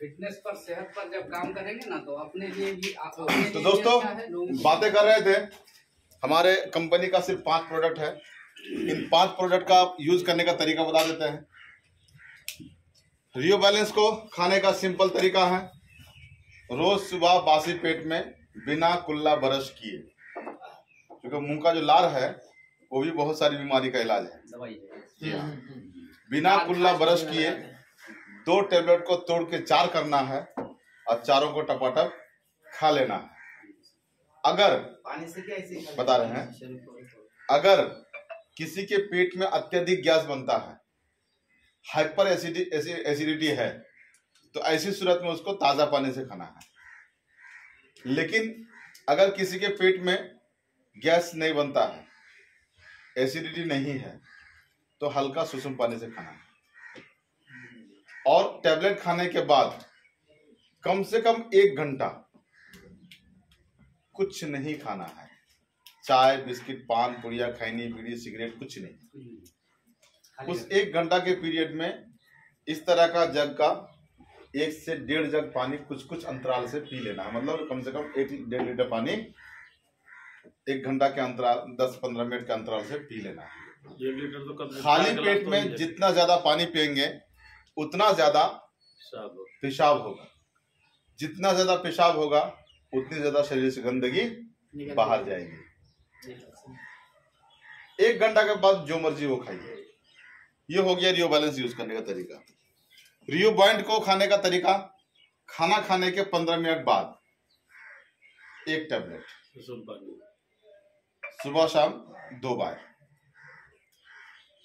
Fitness पर, सेहत पर जब काम करेंगे ना तो अपने लिए भी तो दोस्तों बातें कर रहे थे, हमारे कंपनी का सिर्फ 5 प्रोडक्ट है। इन 5 प्रोडक्ट का यूज करने का तरीका बता देते हैं। रियो बैलेंस को खाने का सिंपल तरीका है, रोज सुबह बासी पेट में बिना कुल्ला ब्रश किए, क्योंकि मुंह का जो लार है वो भी बहुत सारी बीमारी का इलाज है। जी हाँ, बिना कुल्ला ब्रश किए 2 टेबलेट को तोड़ के 4 करना है और चारों को टपाटप खा लेना है। अगर बता रहे हैं, अगर किसी के पेट में अत्यधिक गैस बनता है, हाइपर एसिडिटी है, तो ऐसी सूरत में उसको ताजा पानी से खाना है। लेकिन अगर किसी के पेट में गैस नहीं बनता है, एसिडिटी नहीं है, तो हल्का सुसुम पानी से खाना है। और टैबलेट खाने के बाद कम से कम 1 घंटा कुछ नहीं खाना है। चाय, बिस्किट, पान, पुड़िया, खैनी, बीड़ी, सिगरेट कुछ नहीं। उस 1 घंटा के पीरियड में इस तरह का जग का 1 से 1.5 जग पानी कुछ कुछ अंतराल से पी लेना है। मतलब कम से कम 1.5 लीटर पानी 1 घंटा के अंतराल, 10-15 मिनट के अंतराल से पी लेना है। 1 लीटर तो खाली पेट में जितना ज्यादा पानी पिएंगे उतना ज्यादा पेशाब होगा। जितना ज्यादा पेशाब होगा उतनी ज्यादा शरीर से गंदगी बाहर जाएगी। 1 घंटा के बाद जो मर्जी वो खाइए। ये हो गया रियो बैलेंस यूज करने का तरीका। रियो बॉइंट को खाने का तरीका, खाना खाने के 15 मिनट बाद 1 टैबलेट, सुबह शाम 2 बार।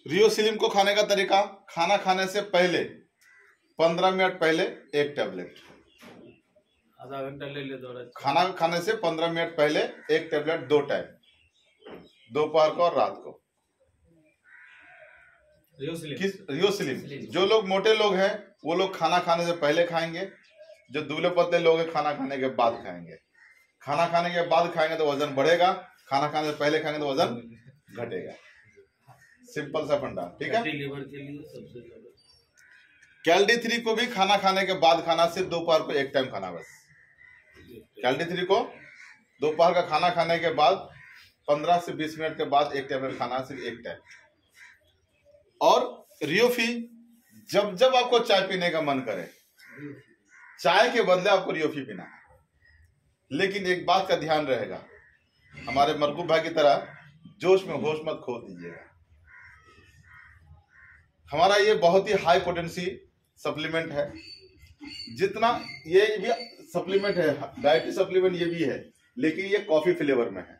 रियो स्लिम को खाने का तरीका, खाना खाने से पहले 15 मिनट पहले 1 टैबलेट, आधा घंटा ले ले। खाना खाने से 15 मिनट पहले 1 टैबलेट 2 टाइम, दोपहर को और रात को। रियो स्लिम जो लोग मोटे लोग हैं वो लोग खाना खाने से पहले खाएंगे, जो दुबले पतले लोग हैं खाना खाने के बाद खाएंगे। खाना खाने के बाद खाएंगे तो वजन बढ़ेगा, खाना खाने से पहले खाएंगे तो वजन घटेगा। सिंपल सा फंडा, ठीक है। कैल्डी 3 को भी खाना खाने के बाद खाना, सिर्फ दोपहर को 1 टाइम खाना बस। कैल्डी 3 को दोपहर का खाना खाने के बाद 15 से 20 मिनट के बाद 1 टैबलेट खाना, सिर्फ 1 टाइम। और रियोफी, जब जब आपको चाय पीने का मन करे, चाय के बदले आपको रियोफी पीना है। लेकिन एक बात का ध्यान रहेगा, हमारे मरकूब भाई की तरह जोश में होश मत खो दीजिएगा। हमारा ये बहुत ही हाई पोटेंसी सप्लीमेंट है। जितना ये भी सप्लीमेंट है, डाइटरी सप्लीमेंट ये भी है, लेकिन ये कॉफी फ्लेवर में है।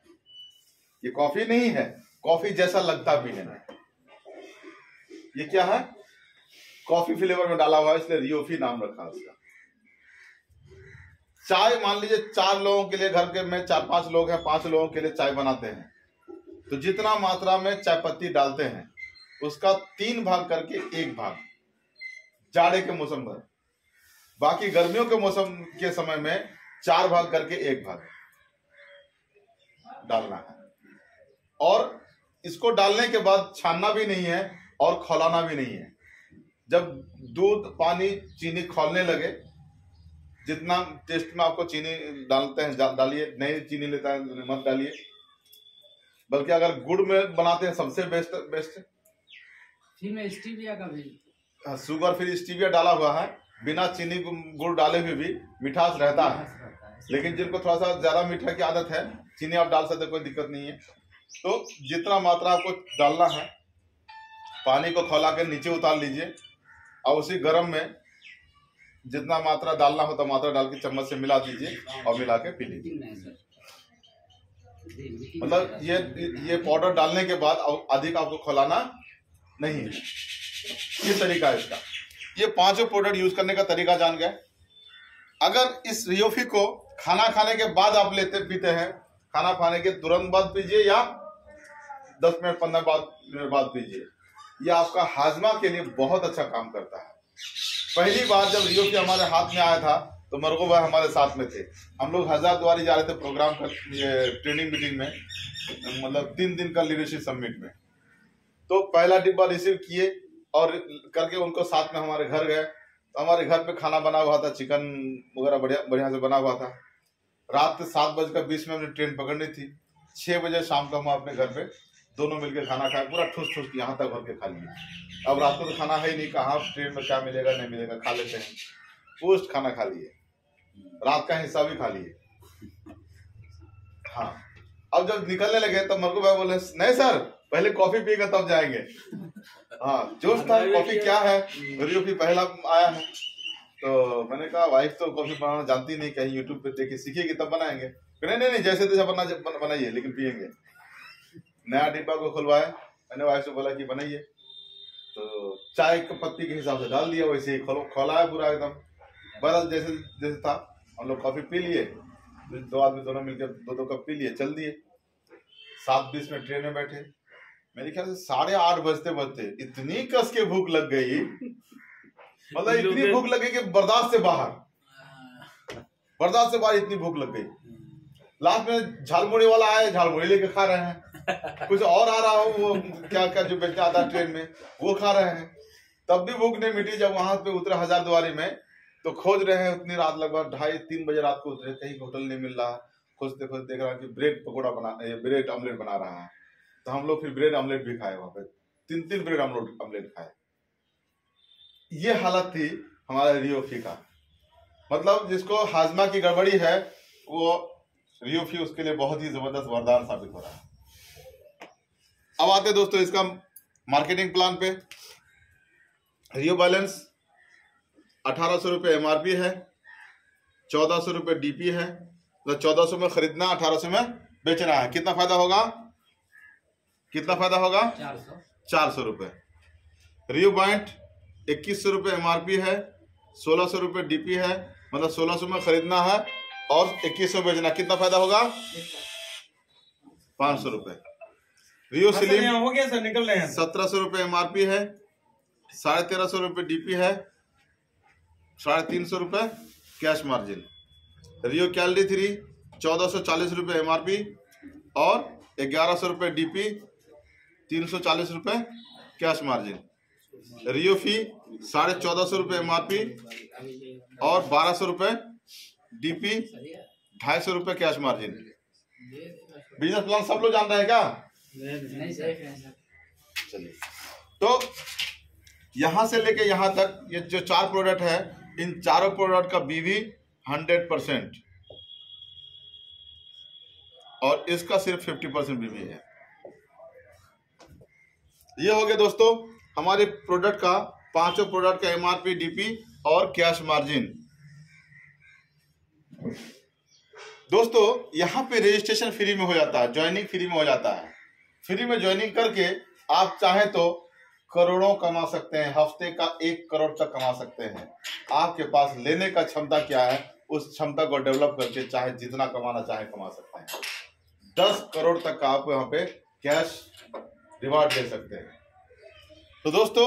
ये कॉफी नहीं है, कॉफी जैसा लगता पीने में। ये क्या है? कॉफी फ्लेवर में डाला हुआ है, इसलिए रियोफी नाम रखा उसका। चाय मान लीजिए 4 लोगों के लिए, घर के में 4-5 लोग हैं, 5 लोगों के लिए चाय बनाते हैं, तो जितना मात्रा में चाय पत्ती डालते हैं उसका 3 भाग करके 1 भाग जाड़े के मौसम भर, बाकी गर्मियों के मौसम के समय में 4 भाग करके 1 भाग डालना है। और इसको डालने के बाद छानना भी नहीं है और खौलाना भी नहीं है। जब दूध, पानी, चीनी खौलने लगे, जितना टेस्ट में आपको चीनी डालते हैं डालिए, नहीं चीनी लेता है मत डालिए। बल्कि अगर गुड़ में बनाते हैं सबसे बेस्ट स्टीविया का भी, शुगर फ्री स्टीविया डाला हुआ है, बिना चीनी गुड़ डाले हुए भी मिठास रहता है। लेकिन जिनको थोड़ा सा ज्यादा मीठा की आदत है, चीनी आप डाल सकते, कोई दिक्कत नहीं है। तो जितना मात्रा आपको डालना है, पानी को खौला के नीचे उतार लीजिए और उसी गर्म में जितना मात्रा डालना हो तो मात्रा डाल के चम्मच से मिला दीजिए और मिला के पी लीजिए। मतलब ये पाउडर डालने के बाद अधिक आपको खौलाना नहीं है। ये तरीका है इसका। ये 5 प्रोडक्ट यूज करने का तरीका जान गए। अगर इस रियोफी को खाना खाने के बाद आप लेते पीते हैं, खाना खाने के तुरंत बाद पीजिए या 10 मिनट 15 मिनट बाद पीजिए, ये आपका हाजमा के लिए बहुत अच्छा काम करता है। पहली बार जब रियोफी हमारे हाथ में आया था तो मरगो भाई हमारे साथ में थे। हम लोग हजारद्वारी जा रहे थे प्रोग्राम का, ट्रेनिंग मीटिंग में, मतलब 3 दिन का लीडरशिप समिट में। तो पहला डिब्बा रिसीव किए, और करके उनको साथ में हमारे घर गए। तो हमारे घर पे खाना बना हुआ था, चिकन वगैरह बढ़िया बढ़िया से बना हुआ था। रात 7:20 हमने ट्रेन पकड़नी थी। 6 बजे शाम को हम अपने घर पे दोनों मिलकर खाना खाए, पूरा ठूस ठूस यहाँ तक भर के खा लिए। अब रात को तो खाना है ही नहीं, कहाँ ट्रेन में क्या मिलेगा नहीं मिलेगा, खा लेते हैं। पोस्ट खाना खा लिए, रात का हिस्सा भी खा लिए। हाँ, अब जब निकलने लगे तब मरकू भाई बोले नहीं सर पहले कॉफी पिएगा तब जाएंगे। हाँ जोश था, कॉफी क्या है, रियो भी पहला आया है। तो मैंने कहा वाइफ तो कॉफी बनाना जानती नहीं, कहीं यूट्यूब पे देख के सीखेगी तब बनाएंगे। नहीं नहीं जैसे तैसे बनाइए लेकिन पियेंगे। नया डिब्बा को खुलवाए, मैंने वाइफ से बोला कि बनाइए, तो चाय की पत्ती के हिसाब से डाल दिया, वैसे ही खोलाया पूरा एकदम बदल जैसे जैसे था। हम लोग कॉफी पी लिए, 2 आदमी दोनों मिलकर 2-2 कप पी लिए, चल दिए। 7:20 में ट्रेन में बैठे। मेरे ख्याल से 8:30 बजते इतनी कस के भूख लग गई, मतलब इतनी भूख लगी कि बर्दाश्त से बाहर इतनी भूख लग गई। लास्ट में झालमुड़ी वाला आए, झालमुड़ी लेके खा रहे हैं। कुछ और आ रहा हो वो क्या क्या जो बेचने आता है ट्रेन में वो खा रहे हैं, तब भी भूख नहीं मिटी। जब वहां पे उतरे हजारद्वारी में तो खोज रहे हैं, उतनी रात लगभग 2:30-3 बजे रात को उतरे, कहीं होटल नहीं मिल रहा। खोजते खोजते देख रहा कि ब्रेड ऑमलेट बना रहा है। तो हम लोग फिर ब्रेड ऑमलेट भी खाए, वहां पे 3 ब्रेड ऑमलेट खाए। ये हालत थी हमारे रियोफी का। मतलब जिसको हाजमा की गड़बड़ी है वो रियोफी उसके लिए बहुत ही जबरदस्त वरदान साबित हो रहा है। अब आते दोस्तों इसका मार्केटिंग प्लान पे। रियो बैलेंस 1800 रुपये MRP है, 1400 रुपये DP है। तो 1400 में खरीदना, 1800 में बेचना है। कितना फायदा होगा 400 रुपये। रियो पॉइंट 2100 रुपये MRP है, 1600 रुपये DP है। मतलब 1600 में खरीदना है और 2100 बेचना। कितना फायदा होगा 500 रुपये। रियो स्लिम हो गया सर, निकल रहे हैं। 1700 रुपये MRP है, 1350 रुपये DP है, 350 रुपये कैश मार्जिन। रियो कैलडी 3 1440 रुपये MRP और 1100 रुपये DP, 340 रुपये कैश मार्जिन। रियो फी 1450 रुपये MRP और 1200 रुपये DP, 250 रुपये कैश मार्जिन। बिजनेस प्लान सब लोग जान रहे हैं क्या? नहीं सर। चलिए, तो यहां से लेके यहां तक ये जो 4 प्रोडक्ट है, इन चारों प्रोडक्ट का BV 100% और इसका सिर्फ 50% BV है। ये हो गया दोस्तों हमारे प्रोडक्ट का, 5 प्रोडक्ट का MRP, DP और कैश मार्जिन। दोस्तों यहाँ पे रजिस्ट्रेशन फ्री में हो जाता है, ज्वाइनिंग फ्री में हो जाता है। फ्री में ज्वाइनिंग करके आप चाहे तो करोड़ों कमा सकते हैं, हफ्ते का 1 करोड़ तक कमा सकते हैं। आपके पास लेने का क्षमता क्या है, उस क्षमता को डेवलप करके चाहे जितना कमाना चाहे कमा सकते हैं। 10 करोड़ तक का आप यहाँ पे कैश रिवार्ड ले सकते हैं। तो दोस्तों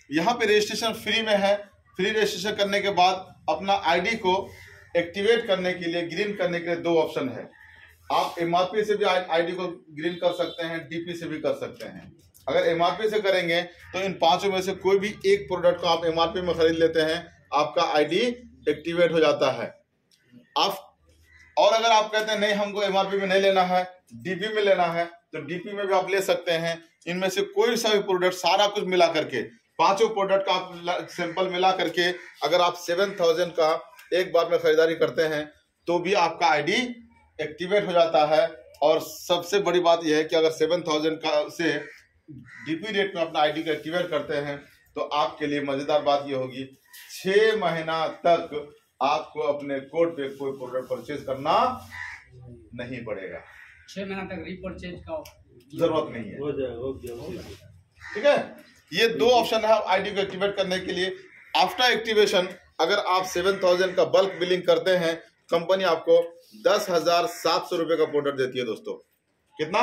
यहाँ पे रजिस्ट्रेशन फ्री में है। फ्री रजिस्ट्रेशन करने के बाद अपना आईडी को एक्टिवेट करने के लिए, ग्रीन करने के लिए 2 ऑप्शन है। आप MRP से भी आईडी को ग्रीन कर सकते हैं, DP से भी कर सकते हैं। अगर MRP से करेंगे तो इन 5 में से कोई भी एक प्रोडक्ट को आप MRP में खरीद लेते हैं, आपका आईडी एक्टिवेट हो जाता है। और अगर आप कहते हैं नहीं हमको MRP में नहीं लेना है, DP में लेना है, तो DP में भी आप ले सकते हैं। इनमें से कोई सा भी प्रोडक्ट, सारा कुछ मिला करके, 5 प्रोडक्ट का आप सैंपल मिला करके अगर आप 7000 का एक बार में खरीदारी करते हैं तो भी आपका आईडी एक्टिवेट हो जाता है। और सबसे बड़ी बात यह है कि अगर 7000 का से DP रेट में अपना आईडी को एक्टिवेट करते हैं तो आपके लिए मजेदार बात यह होगी 6 महीना तक आपको अपने कोड पे कोई प्रोडक्ट परचेज करना नहीं पड़ेगा। 6 महीना तक रीपरचेज का जरूरत नहीं है। हो जाएगा। ठीक है, ये 2 ऑप्शन है आईडी को एक्टिवेट करने के लिए। आफ्टर एक्टिवेशन अगर आप 7000 का बल्क बिलिंग करते हैं, कंपनी आपको 10,700 रुपए का प्रोडक्ट देती है दोस्तों। कितना?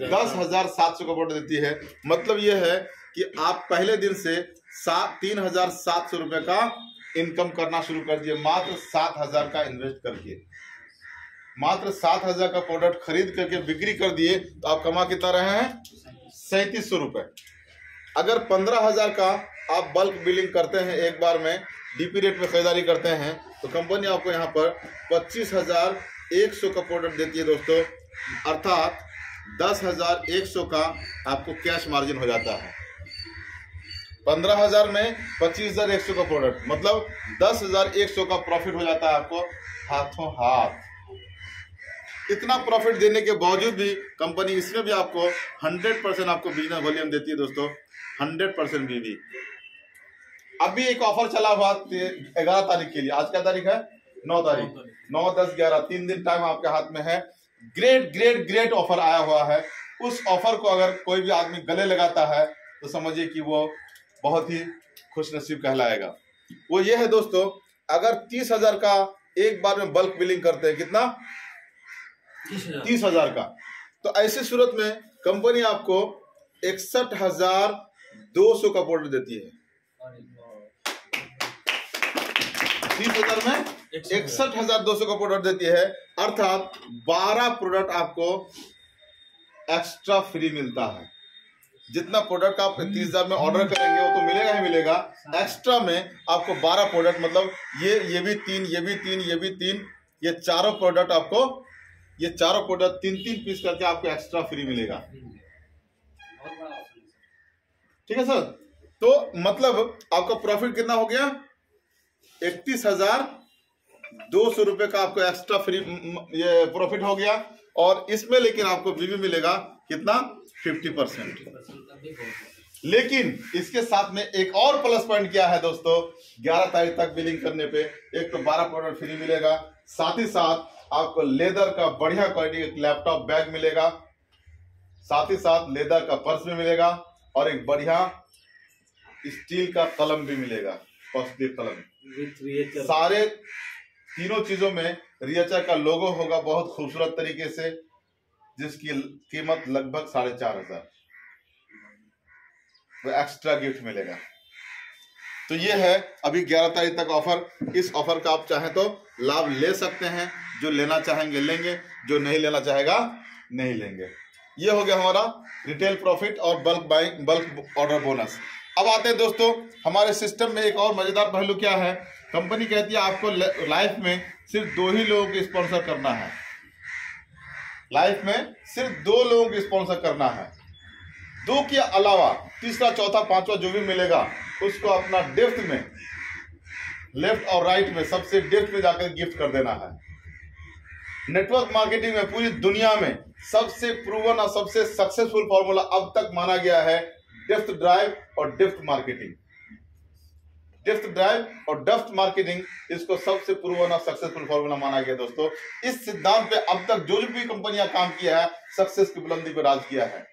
10,700 का प्रोडक्ट देती है। मतलब यह है कि आप पहले दिन से 3,700 रुपए का इनकम करना शुरू कर दिए, मात्र 7,000 का इन्वेस्ट करके। मात्र 7,000 का प्रोडक्ट खरीद करके बिक्री कर दिए तो आप कमा कितना रहे हैं? 3700 रुपए। अगर 15,000 का आप बल्क बिलिंग करते हैं, एक बार में डीपी रेट में खरीदारी करते हैं, तो कंपनी आपको यहाँ पर 25,100 का प्रोडक्ट देती है दोस्तों, अर्थात 10,100 का आपको कैश मार्जिन हो जाता है। 15,000 में 25,100 का प्रोडक्ट, मतलब 10,100 का प्रॉफिट हो जाता है आपको हाथों हाथ। इतना प्रॉफिट देने के बावजूद भी कंपनी इसमें भी आपको 100% आपको बिजनेस वॉल्यूम देती है दोस्तों, 100% भी। अभी एक ऑफर चला हुआ 11 तारीख के लिए, आज क्या तारीख है? 9 तारीख, 9, 10, 11, 3 दिन टाइम आपके हाथ में है। ग्रेट ऑफर आया हुआ है। उस ऑफर को अगर कोई भी आदमी गले लगाता है तो समझिए कि वो बहुत ही खुशनसीब कहलाएगा। वो ये है दोस्तों, अगर 30,000 का एक बार में बल्क बिलिंग करते हैं, कितना? 30,000 का, तो ऐसी सूरत में कंपनी आपको 61,200 का प्रोडक्ट देती है। 30,000 में 61,200 का प्रोडक्ट देती है, अर्थात 12 प्रोडक्ट आपको एक्स्ट्रा फ्री मिलता है। जितना प्रोडक्ट आप 30,000 में ऑर्डर करेंगे वो तो मिलेगा ही मिलेगा, एक्स्ट्रा में आपको 12 प्रोडक्ट, मतलब ये भी 3, ये भी 3, ये भी 3, ये चारों प्रोडक्ट आपको, ये चारों प्रोडक्ट 3-3 पीस करके आपको एक्स्ट्रा फ्री मिलेगा। ठीक है सर? तो मतलब आपका प्रॉफिट कितना हो गया? 31,200 रुपए का आपको एक्स्ट्रा फ्री ये प्रॉफिट हो गया। और इसमें लेकिन आपको बीवी मिलेगा कितना? 50%। लेकिन इसके साथ में एक और प्लस पॉइंट क्या है दोस्तों, 11 तारीख तक बिलिंग करने पे एक तो 12 प्रोडक्ट फ्री मिलेगा, साथ ही साथ आपको लेदर का बढ़िया क्वालिटी का लैपटॉप बैग मिलेगा, साथ ही साथ लेदर का पर्स भी मिलेगा और एक बढ़िया स्टील का कलम भी मिलेगा, कॉस्टली कलम। सारे तीनों चीजों में रिएचर का लोगो होगा बहुत खूबसूरत तरीके से, जिसकी कीमत लगभग 4,500। वो एक्स्ट्रा गिफ्ट मिलेगा। तो ये है अभी 11 तारीख तक ऑफर। इस ऑफर का आप चाहें तो लाभ ले सकते हैं, जो लेना चाहेंगे लेंगे, जो नहीं लेना चाहेगा नहीं लेंगे। ये हो गया हमारा रिटेल प्रॉफिट और बल्क ऑर्डर बोनस। अब आते हैं दोस्तों हमारे सिस्टम में एक और मजेदार पहलू क्या है। कंपनी कहती है आपको लाइफ में सिर्फ 2 ही लोगों को स्पॉन्सर करना है, लाइफ में सिर्फ 2 लोगों को स्पॉन्सर करना है। 2 के अलावा तीसरा, चौथा, पांचवा जो भी मिलेगा उसको अपना डेप्थ में, लेफ्ट और राइट में, सबसे डेप्थ में जाकर गिफ्ट कर देना है। नेटवर्क मार्केटिंग में पूरी दुनिया में सबसे प्रूवन और सबसे सक्सेसफुल फॉर्मूला अब तक माना गया है डेप्थ ड्राइव और डेप्थ मार्केटिंग। डेप्थ ड्राइव और डेप्थ मार्केटिंग, इसको सबसे प्रूवन और सक्सेसफुल फॉर्मूला माना गया दोस्तों। इस सिद्धांत पे अब तक जो भी कंपनियां काम किया है, सक्सेस की बुलंदी पे राज किया है।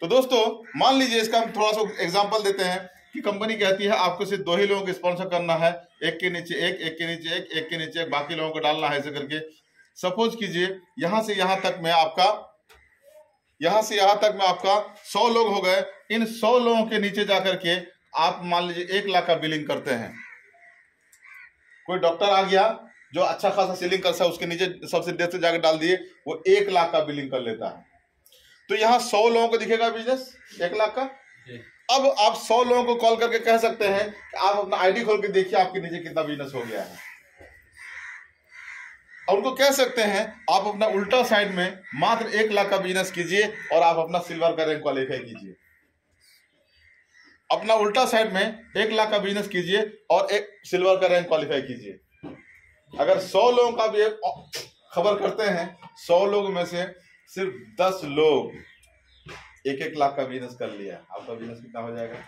तो दोस्तों मान लीजिए, इसका हम थोड़ा सा एग्जांपल देते हैं कि कंपनी कहती है आपको सिर्फ 2 ही लोगों को स्पॉन्सर करना है, एक के नीचे एक, एक के नीचे एक, एक के नीचे एक, बाकी लोगों को डालना है ऐसे करके। सपोज कीजिए यहां से यहां तक में आपका 100 लोग हो गए। इन 100 लोगों के नीचे जाकर के आप मान लीजिए 1 लाख का बिलिंग करते हैं। कोई डॉक्टर आ गया जो अच्छा खासा सेलिंग करता है, उसके नीचे सबसे डेप्थ से जाकर डाल दिए, वो 1 लाख का बिलिंग कर लेता है। तो यहाँ 100 लोगों को दिखेगा बिजनेस 1 लाख का। अब आप 100 लोगों को कॉल करके कह सकते हैं कि आप अपना आईडी खोल के देखिए आपके नीचे कितना बिजनेस हो गया है। और उनको कह सकते हैं आप अपना उल्टा साइड में मात्र 1 लाख का बिजनेस कीजिए और आप अपना सिल्वर का रैंक क्वालिफाई कीजिए। अपना उल्टा साइड में 1 लाख का बिजनेस कीजिए और एक सिल्वर का रैंक क्वालिफाई कीजिए। अगर 100 लोगों का भी खबर करते हैं, 100 लोगों में से सिर्फ 10 लोग 1-1 लाख का बिजनेस कर लिया, आपका बिजनेस कितना हो जाएगा?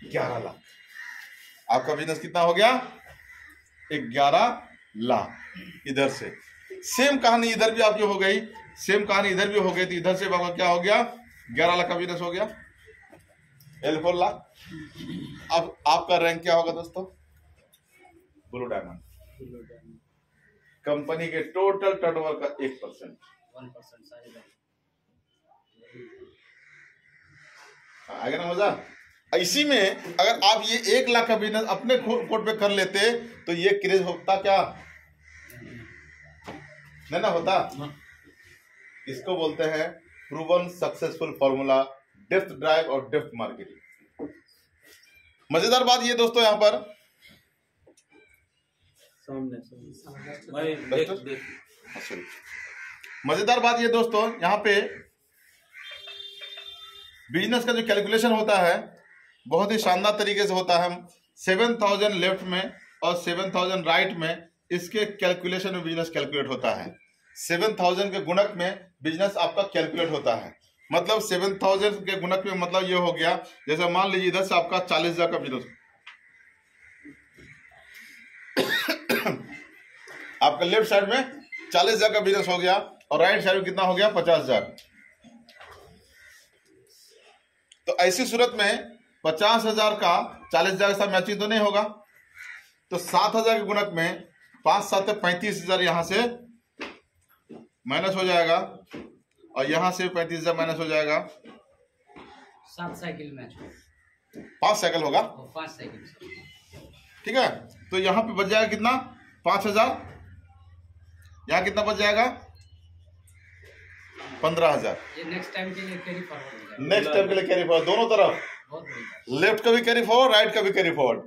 11 लाख। आपका बिजनेस कितना हो गया? 11 लाख। इधर से सेम कहानी इधर भी आपकी हो गई, सेम कहानी इधर भी हो गई, तो इधर से आपका क्या हो गया? 11 लाख का बिजनेस हो गया, L4 लाख। अब आपका रैंक क्या होगा दोस्तों? Blue diamond. कंपनी के टोटल टर्नओवर का 1%। आगे ना मजा। इसी में अगर आप ये 1 लाख का बिजनेस अपने कोड पे कर लेते तो ये क्रेज होता क्या? नहीं ना होता। इसको बोलते हैं proven successful formula, depth drive और डेप्थ मार्केटिंग। मजेदार बात ये दोस्तों यहाँ पर मजेदार बात ये दोस्तों यहाँ पे बिजनेस का जो कैलकुलेशन होता है बहुत ही शानदार तरीके से होता है। 7000 लेफ्ट में और 7000 राइट में इसके कैलकुलेशन में बिजनेस कैलकुलेट होता है। 7000 के गुणक में बिजनेस आपका कैलकुलेट होता है। मतलब 7000 के गुणक में मतलब ये हो गया, जैसे मान लीजिए इधर से आपका 40,000 का बिजनेस आपका लेफ्ट साइड में 40,000 का बिजनेस हो गया और राइट साइड में कितना हो गया 50,000। तो ऐसी सूरत में 50,000 का 40,000 के साथ मैचिंग तो नहीं होगा। तो 7,000 के गुणक में 5 7 35,000 यहां से माइनस हो जाएगा और यहां से 35,000 माइनस हो जाएगा। 7 साइकिल मैच 5 साइकिल होगा, 5 साइकिल, ठीक है। तो यहां पे बच जाएगा कितना 5,000, यहां कितना बच जाएगा 15,000। ये नेक्स्ट टाइम के लिए कैरी फॉरवर्ड हो जाएगा। नेक्स्ट टाइम के लिए कैरी फॉरवर्ड, दोनों तरफ बहुत बड़ी बात। लेफ्ट का भी कैरी फॉरवर्ड, राइट का भी कैरी फॉरवर्ड,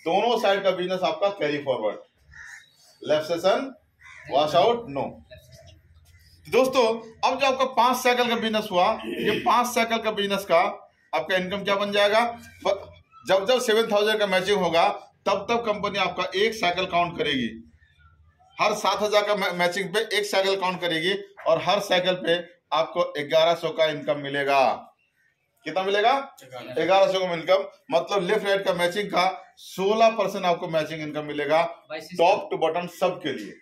दोनों साइड का बिजनेस आपका carry forward. Left session wash out no. दोस्तों अब जो आपका 5 साइकिल का बिजनेस हुआ, ये 5 साइकिल का बिजनेस का आपका इनकम क्या बन जाएगा। जब जब 7000 का मैचिंग होगा तब तब कंपनी आपका एक साइकिल काउंट करेगी। हर 7000 का मैचिंग पे एक साइकिल काउंट करेगी और हर साइकिल पे आपको 1100 का इनकम मिलेगा। कितना मिलेगा 1100 का इनकम। मतलब लेफ्ट राइट का मैचिंग का 16% आपको मैचिंग इनकम मिलेगा टॉप टू बॉटम सबके लिए।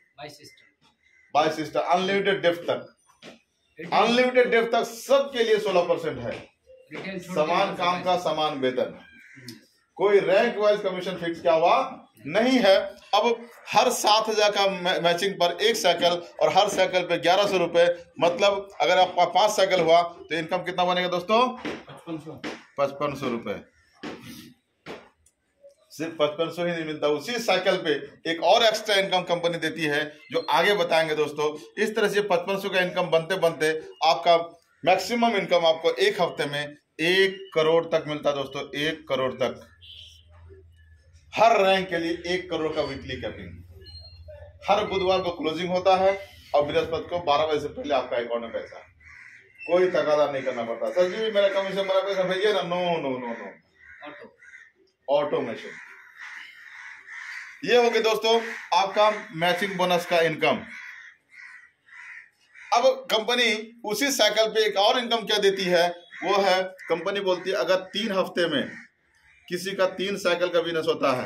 बाय सिस्टम अनलिमिटेड डेप्थ तक, अनलिमिटेड डेप्थ तक सबके लिए 16% है। समान काम का समान वेतन, कोई रैंक वाइज कमीशन फिक्स क्या हुआ नहीं है। अब हर 7,000 का मैचिंग पर एक साइकिल और हर साइकिल पे 1100 रुपए। मतलब अगर आपका 5 साइकिल हुआ तो इनकम कितना बनेगा दोस्तों 5500 रुपए। सिर्फ 5500 ही नहीं मिलता, उसी साइकिल पे एक और एक्स्ट्रा इनकम कंपनी देती है जो आगे बताएंगे दोस्तों। इस तरह से 5500 का इनकम बनते बनते आपका मैक्सिमम इनकम आपको एक हफ्ते में 1 करोड़ तक मिलता है दोस्तों। 1 करोड़ तक हर रैंक के लिए 1 करोड़ का वीकली कैपिंग। हर बुधवार को क्लोजिंग होता है और बृहस्पति को 12 बजे से पहले आपका अकाउंट में पैसा, कोई तकादा नहीं करना पड़ता। सर जी मेरा कमीशन मेरा पैसा भेजिए ना, no no no no, automation. ये हो गया दोस्तों आपका मैचिंग बोनस का इनकम। अब कंपनी उसी साइकिल पे एक और इनकम क्या देती है, वो है कंपनी बोलती है अगर 3 हफ्ते में किसी का 3 साइकिल का बिजनेस होता है,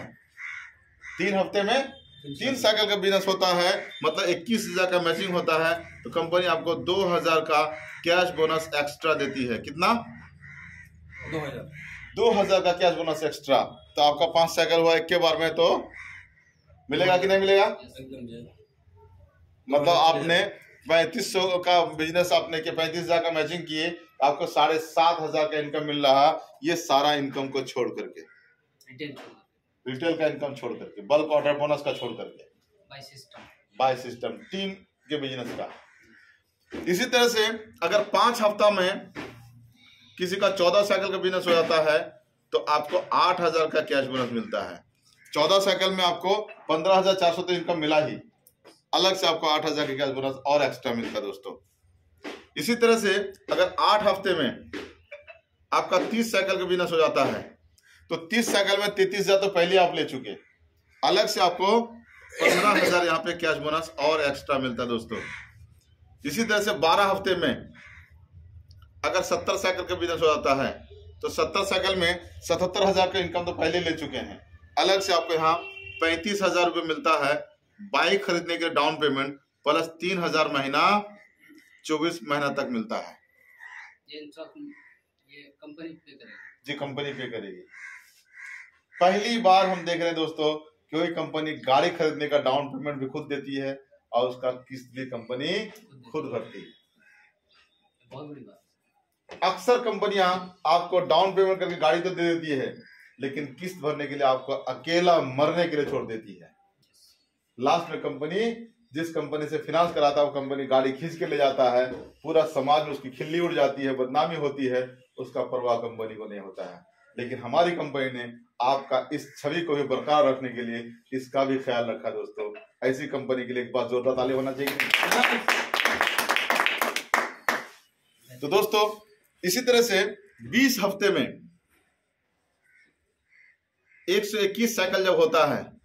3 हफ्ते में 3 साइकिल का बिजनेस होता है, मतलब 21,000 का मैचिंग होता है, तो कंपनी आपको 2,000 का कैश बोनस एक्स्ट्रा देती है। कितना 2,000 का कैश बोनस एक्स्ट्रा। तो आपका 5 साइकिल हुआ एक के बार में तो मिलेगा कि नहीं मिलेगा। मतलब आपने 3500 का बिजनेस आपने के 35,000 का मैचिंग किए, आपको 7,500 का इनकम मिल रहा। ये सारा इनकम को छोड़ करके, रिटेल का इनकम छोड़ करके, बल्क ऑर्डर बोनस का छोड़ करके, बाय सिस्टम टीम के बिजनेस का। इसी तरह से अगर 5 हफ्ता में किसी का 14 साइकिल का बिजनेस हो जाता है तो आपको 8,000 का कैश बोनस मिलता है। 14 साइकिल में आपको 15,400 तो इनकम मिला ही, अलग से आपको 8,000 का कैश बोनस और एक्स्ट्रा मिलता है दोस्तों। इसी तरह से अगर 8 हफ्ते में आपका 30 साइकिल का बिजनेस हो जाता है तो 30 साइकिल में 33,000 तो पहले आप ले चुके, अलग से आपको 15,000 यहाँ पे कैश बोनस और एक्स्ट्रा मिलता है दोस्तों। इसी तरह से 12 हफ्ते में अगर 70 साइकिल का बिजनेस हो जाता है तो 70 साइकिल में 77,000 का इनकम तो पहले ले चुके हैं, अलग से आपको यहाँ 35,000 रुपये मिलता है बाइक खरीदने के डाउन पेमेंट प्लस 3,000 महीना 24 महीना तक मिलता है। ये कंपनी पे करेगी जी, कंपनी पे करेगी। पहली बार हम देख रहे हैं दोस्तों कोई कंपनी गाड़ी खरीदने का डाउन पेमेंट भी खुद देती है और उसका किस्त भी कंपनी खुद भरती है। बहुत बड़ी बात। अक्सर कंपनियां आपको डाउन पेमेंट करके गाड़ी तो दे देती है लेकिन किस्त भरने के लिए आपको अकेला मरने के लिए छोड़ देती है। लास्ट में कंपनी जिस कंपनी से फाइनेंस कराता है वो कंपनी गाड़ी खींच के ले जाता है, पूरा समाज में उसकी खिल्ली उड़ जाती है, बदनामी होती है, उसका परवाह कंपनी को नहीं होता है। लेकिन हमारी कंपनी ने आपका इस छवि को भी बरकरार रखने के लिए इसका भी ख्याल रखा। दोस्तों, ऐसी कंपनी के लिए एक बार जोरदार ताली होना चाहिए। तो दोस्तों, इसी तरह से 20 हफ्ते में 121 साइकिल जब होता है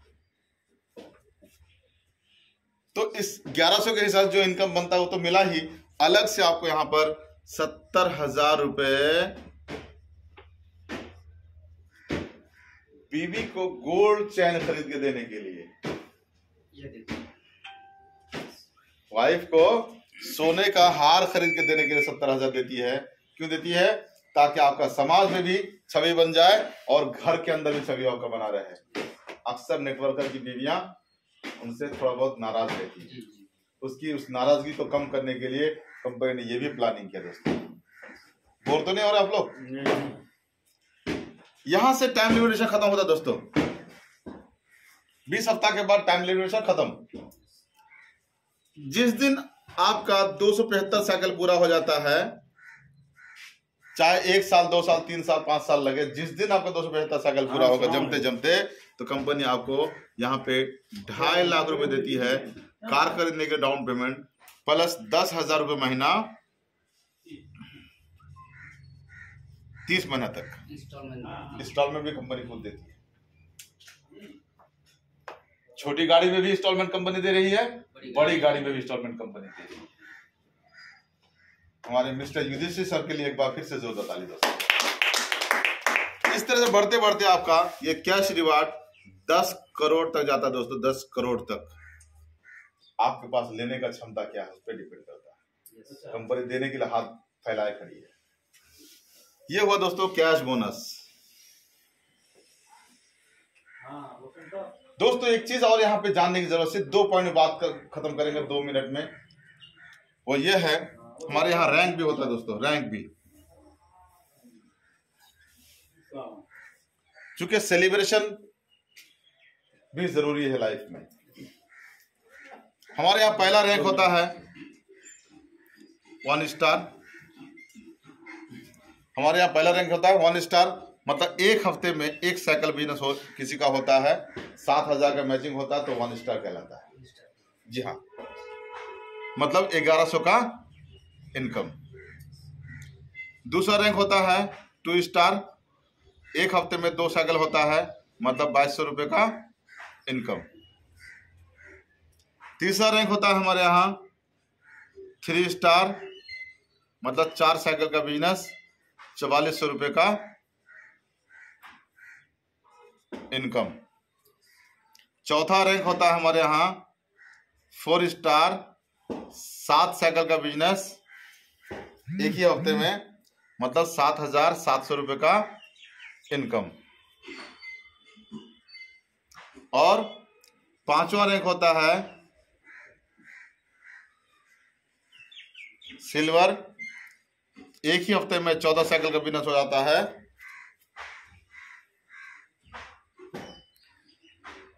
तो इस 1100 के हिसाब जो इनकम बनता है वो तो मिला ही, अलग से आपको यहां पर 70,000 रुपए बीवी को गोल्ड चैन खरीद के देने के लिए, ये देखिए, वाइफ को सोने का हार खरीद के देने के लिए 70,000 देती है। क्यों देती है? ताकि आपका समाज में भी छवि बन जाए और घर के अंदर भी छवि आपका बना रहे। अक्सर नेटवर्कर की बीवियां उनसे थोड़ा बहुत नाराज रहती है, उसकी उस नाराजगी को कम करने के लिए कंपनी ने ये भी प्लानिंग किया। दोस्तों, बोर तो नहीं हो रहे आप लोग? यहां से टाइम लिमिटेशन खत्म होता है। दोस्तों, 20 हफ्ता के बाद टाइम लिमिटेशन खत्म। जिस दिन आपका 275 साइकिल पूरा हो जाता है, चाहे 1 साल 2 साल 3 साल 5 साल लगे, जिस दिन आपका 275 साइकिल पूरा होगा जमते जमते, तो कंपनी आपको यहाँ पे 2.5 लाख रुपए देती है कार खरीदने के डाउन पेमेंट, प्लस 10,000 रुपए महीना 30 महीना तक इंस्टॉलमेंट भी कंपनी खुद देती है। छोटी गाड़ी में भी इंस्टॉलमेंट कंपनी दे रही है, बड़ी गाड़ी में भी इंस्टॉलमेंट कंपनी दे रही है। हमारे मिस्टर युधिष्ठिर सर के लिए एक बार फिर से जोरदार ताली दोस्तों। इस तरह से बढ़ते बढ़ते आपका ये कैश रिवार्ड 10 करोड़ तक जाता है। दोस्तों, 10 करोड़ तक आपके पास लेने का क्षमता क्या है उस पर डिपेंड करता है। कंपनी देने के लिए हाथ फैलाए खड़ी है। ये हुआ दोस्तों कैश बोनस। दोस्तों, एक चीज और यहाँ पे जानने की जरूरत है, 2 पॉइंट में बात खत्म करेंगे 2 मिनट में। वो ये है, हमारे यहाँ रैंक भी होता है। दोस्तों, रैंक भी, चूंकि सेलिब्रेशन भी जरूरी है लाइफ में। हमारे यहाँ पहला रैंक होता है 1 स्टार। हमारे यहाँ पहला रैंक होता है 1 स्टार, मतलब 1 हफ्ते में 1 साइकिल बिजनेस हो किसी का होता है, 7,000 का मैचिंग होता है तो 1 स्टार कहलाता है। जी हाँ, मतलब 1100 का इनकम। दूसरा रैंक होता है 2 स्टार, 1 हफ्ते में 2 साइकिल होता है, मतलब 2200 रुपए का इनकम। तीसरा रैंक होता है हमारे यहाँ 3 स्टार, मतलब 4 साइकिल का बिजनेस, 4400 रुपए का इनकम। चौथा रैंक होता है हमारे यहाँ 4 स्टार, 7 साइकिल का बिजनेस, एक ही हफ्ते में, मतलब 7,700 रुपए का इनकम। और 5वां रैंक होता है सिल्वर, एक ही हफ्ते में 14 साइकिल का बिजनेस हो जाता है,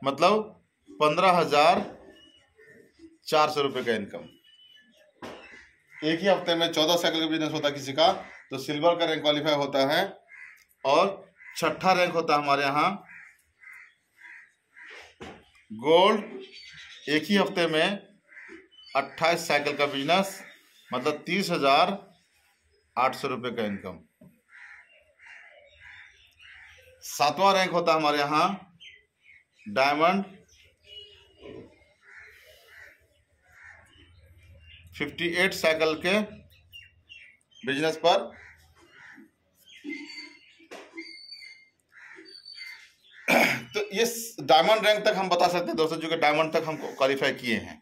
मतलब 15,400 रुपए का इनकम। एक ही हफ्ते में 14 साइकिल का बिजनेस होता है किसी का, तो सिल्वर का रैंक क्वालिफाई होता है। और छठा रैंक होता है हमारे यहाँ गोल्ड, एक ही हफ्ते में 28 साइकिल का बिजनेस, मतलब 30,800 रुपए का इनकम। 7वां रैंक होता है हमारे यहाँ डायमंड, 58 साइकिल के बिजनेस पर तो ये डायमंड रैंक तक हम बता सकते हैं दोस्तों, जो कि डायमंड तक हम क्वालिफाई किए हैं।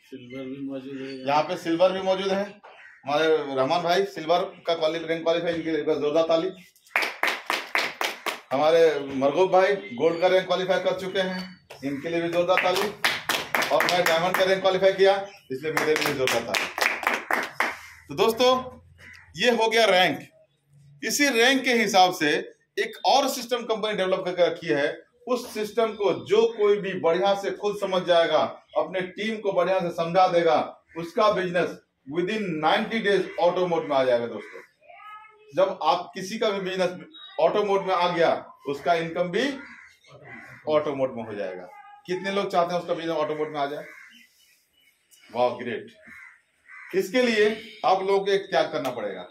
सिल्वर भी मौजूद है, यहाँ पे सिल्वर भी मौजूद है। हमारे रहमान भाई सिल्वर का रैंक क्वालिफाई, इनके लिए जोरदार ताली। हमारे मरगूब भाई गोल्ड का रैंक क्वालिफाई कर चुके हैं, इनके लिए भी जोरदार ताली। और मैं डायमंड का रैंक क्वालिफाई किया, इसलिए मेरे लिए जोरदार ताली। तो दोस्तों, ये हो गया रैंक। इसी रैंक के हिसाब से एक और सिस्टम कंपनी डेवलप करके रखी है, उस सिस्टम को जो कोई भी बढ़िया से खुद समझ जाएगा, अपने टीम को बढ़िया से समझा देगा, उसका business with in 90 days auto mode में आ जाएगा दोस्तों। जब आप किसी का भी बिजनेस ऑटो मोड में आ गया, उसका इनकम भी ऑटो मोड में हो जाएगा। कितने लोग चाहते हैं उसका बिजनेस ऑटो मोड में आ जाए? वाह, ग्रेट। इसके लिए आप लोगों को एक त्याग करना पड़ेगा।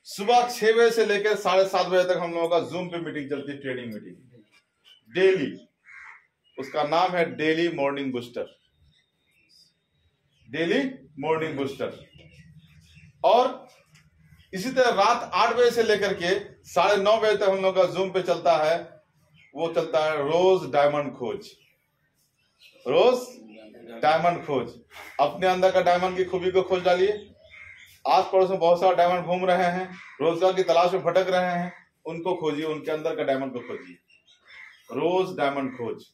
सुबह 6 बजे से लेकर 7:30 बजे तक हम लोगों का जूम पे मीटिंग चलती है, ट्रेडिंग मीटिंग डेली। उसका नाम है daily morning booster, daily morning booster. और इसी तरह रात 8 बजे से लेकर के 9:30 बजे तक हम लोग का जूम पे चलता है, वो चलता है रोज डायमंड खोज। रोज डायमंड खोज, अपने अंदर का डायमंड की खूबी को खोज डालिए। आस पड़ोस में बहुत सारे डायमंड घूम रहे हैं, रोजगार की तलाश में भटक रहे हैं, उनको खोजिए, उनके अंदर का डायमंड को खोजिए। रोज डायमंड खोज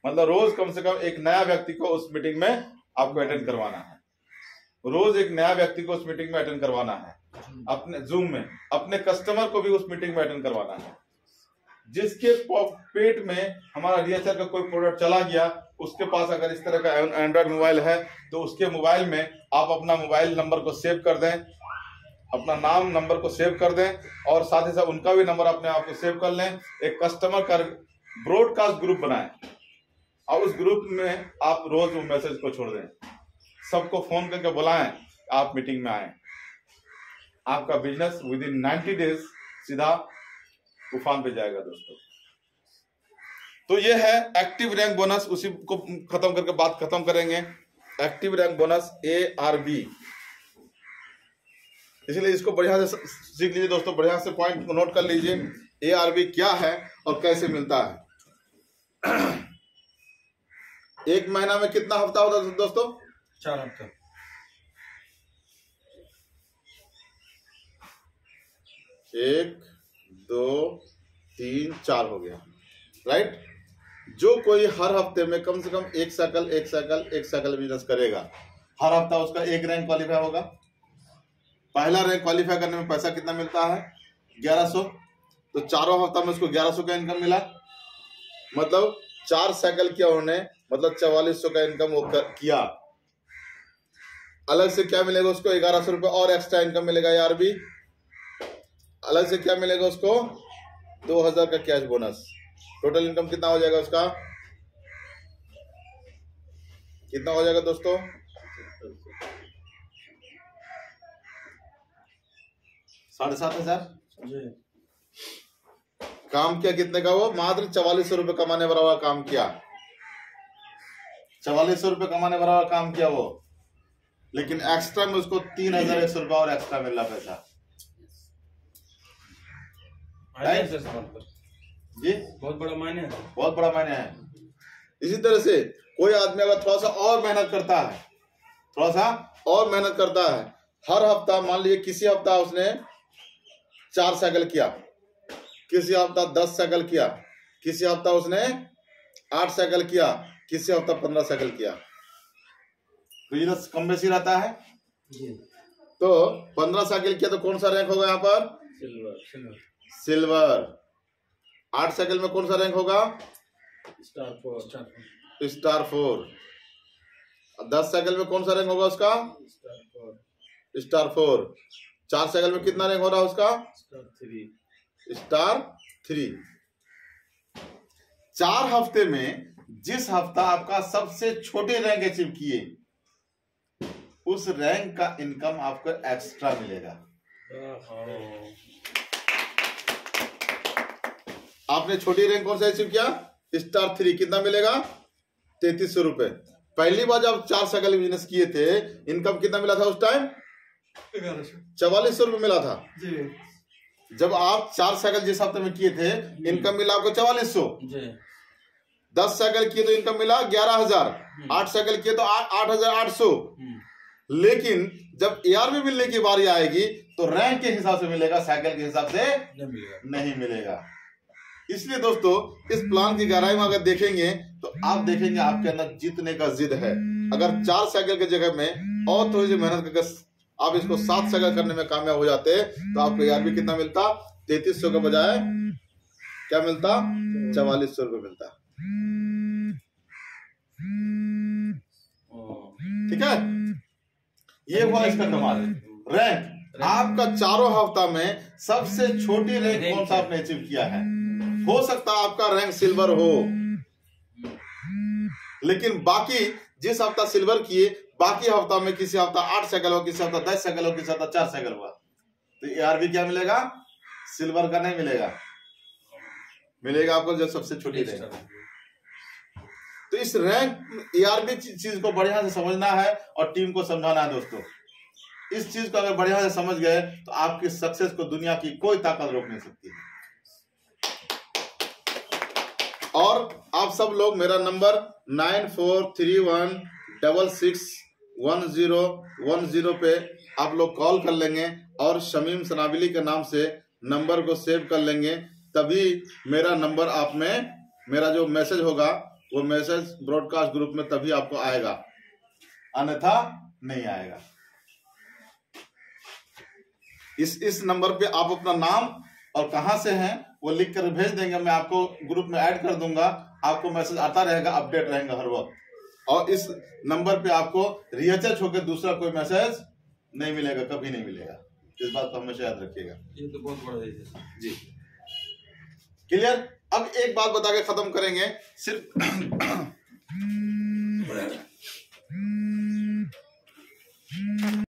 मतलब रोज कम से कम एक नया व्यक्ति को उस मीटिंग में आपको अटेंड करवाना है। रोज एक नया व्यक्ति को उस मीटिंग में अटेंड करवाना है, अपने जूम में। अपने कस्टमर को भी उस मीटिंग में अटेंड करवाना है। जिसके पेट में हमारा रिएचआर का कोई प्रोडक्ट चला गया, उसके पास अगर इस तरह का एंड्रॉइड मोबाइल है तो उसके मोबाइल में आप अपना मोबाइल नंबर को सेव कर दें, अपना नाम नंबर को सेव कर दें, और साथ ही साथ उनका भी नंबर अपने आप को सेव कर लें। एक कस्टमर का ब्रॉडकास्ट ग्रुप बनाएं और उस ग्रुप में आप रोज वो मैसेज को छोड़ दें। सबको फोन करके बुलाएं, आप मीटिंग में आए। आपका बिजनेस विद इन 90 डेज सीधा तूफान पे जाएगा दोस्तों। तो ये है एक्टिव रैंक बोनस, उसी को खत्म करके बात खत्म करेंगे। एक्टिव रैंक बोनस ARB, इसलिए इसको बढ़िया से सीख लीजिए दोस्तों, बढ़िया से पॉइंट को नोट कर लीजिए। ARB क्या है और कैसे मिलता है। एक महीना में कितना हफ्ता होता है दोस्तों? 4 हफ्ते। एक, 2, 3, 4 हो गया, राइट। जो कोई हर हफ्ते में कम से कम एक साइकिल बिजनेस करेगा, हर हफ्ता उसका एक रैंक क्वालिफाई होगा। पहला रैंक क्वालिफाई करने में पैसा कितना मिलता है? 1100। तो चारों हफ्ता में उसको 1100 का इनकम मिला, मतलब 4 साइकिल किया उन्होंने, मतलब 4400 का इनकम वो किया। अलग से क्या मिलेगा उसको? 1100 रुपए और एक्स्ट्रा इनकम मिलेगा ARB। अलग से क्या मिलेगा उसको? 2000 का कैश बोनस। टोटल इनकम कितना हो जाएगा उसका? कितना हो जाएगा दोस्तों? 7,500। काम किया कितने का? वो मात्र 4400 रुपए कमाने बराबर काम किया। 4400 रुपए कमाने बराबर काम किया वो, लेकिन एक्स्ट्रा में उसको 3100 रुपए और एक्स्ट्रा मिल रहा पैसा। जी बहुत बड़ा मायने है, बहुत बड़ा मायने है। इसी तरह से कोई आदमी अगर थोड़ा सा और मेहनत करता है, थोड़ा सा और मेहनत करता है, हर हफ्ता मान लीजिए किसी हफ्ता उसने 4 साइकिल किया, किसी हफ्ता 10 साइकिल किया, किसी हफ्ता उसने 8 साइकिल किया, किसी हफ्ता 15 साइकिल किया, बिजनेस कम बेसी रहता है। तो 15 साइकिल किया तो कौन सा रैंक होगा यहाँ पर? सिल्वर। 8 साइकिल में कौन सा रैंक होगा? स्टार 4। 10 साइकिल में कौन सा रैंक होगा उसका? स्टार 4। 4 साइकिल में कितना रैंक हो रहा है उसका? स्टार 3। 4 हफ्ते में जिस हफ्ता आपका सबसे छोटे रैंक अचीव किए, उस रैंक का इनकम आपको एक्स्ट्रा मिलेगा। आपने छोटी रैंक कौन सा अचीव किया? स्टार 3। कितना मिलेगा? 3300 रुपए। पहली बार जब 4 साइकिल बिजनेस किए थे, इनकम कितना मिला था उस टाइम? 4400 रुपए मिला था जी। जब आप 4 साइकिल जिस हफ्ते में किए थे, इनकम मिला आपको 4400। 10 साइकिल किए तो इनकम मिला 11000। 8 साइकिल किए तो 8800। लेकिन जब ARB मिलने की बारी आएगी तो रैंक के हिसाब से मिलेगा, साइकिल के हिसाब से नहीं मिलेगा। इसलिए दोस्तों इस प्लान की गहराई में अगर देखेंगे तो आप देखेंगे आपके अंदर जीतने का जिद है। अगर 4 साइकिल की जगह में और थोड़ी सी मेहनत करके आप इसको 7 साइकिल करने में कामयाब हो जाते तो आपको ARB कितना मिलता? 3300 के बजाय क्या मिलता? 4400 रुपये मिलता। ठीक है, ये हुआ इसका कमाल। रैंक आपका चारों हफ्ता में सबसे छोटी रैंक कौन सा आपने अचीव किया है? हो सकता है आपका रैंक सिल्वर हो, लेकिन बाकी जिस हफ्ता सिल्वर किए, बाकी हफ्ता में किसी हफ्ता 8 साइकिल हो, किसी हफ्ता 10 साइकिल हो, किसी हफ्ता 4 साइकिल हुआ, तो ARB क्या मिलेगा? सिल्वर का नहीं मिलेगा, मिलेगा आपको जो सबसे छोटी रैंक। तो इस रैंक ARB चीज को बढ़िया से समझना है और टीम को समझाना है दोस्तों। इस चीज को अगर बढ़िया से समझ गए तो आपकी सक्सेस को दुनिया की कोई ताकत रोक नहीं सकती है। और आप सब लोग मेरा नंबर 9431661010 पे आप लोग कॉल कर लेंगे और शमीम सनाबिली के नाम से नंबर को सेव कर लेंगे, तभी मेरा नंबर आप में, मेरा जो मैसेज होगा वो मैसेज ब्रॉडकास्ट ग्रुप में तभी आपको आएगा, अन्यथा नहीं आएगा। इस नंबर पे आप अपना नाम और कहां से हैं वो लिख कर भेज देंगे, मैं आपको ग्रुप में ऐड कर दूंगा, आपको मैसेज आता रहेगा, अपडेट रहेगा हर वक्त। और इस नंबर पे आपको रिएचएच होकर दूसरा कोई मैसेज नहीं मिलेगा, कभी नहीं मिलेगा, इस बात को हमेशा याद रखिएगा। ये तो बहुत बड़ा है जी, क्लियर। अब एक बात बता के खत्म करेंगे, सिर्फ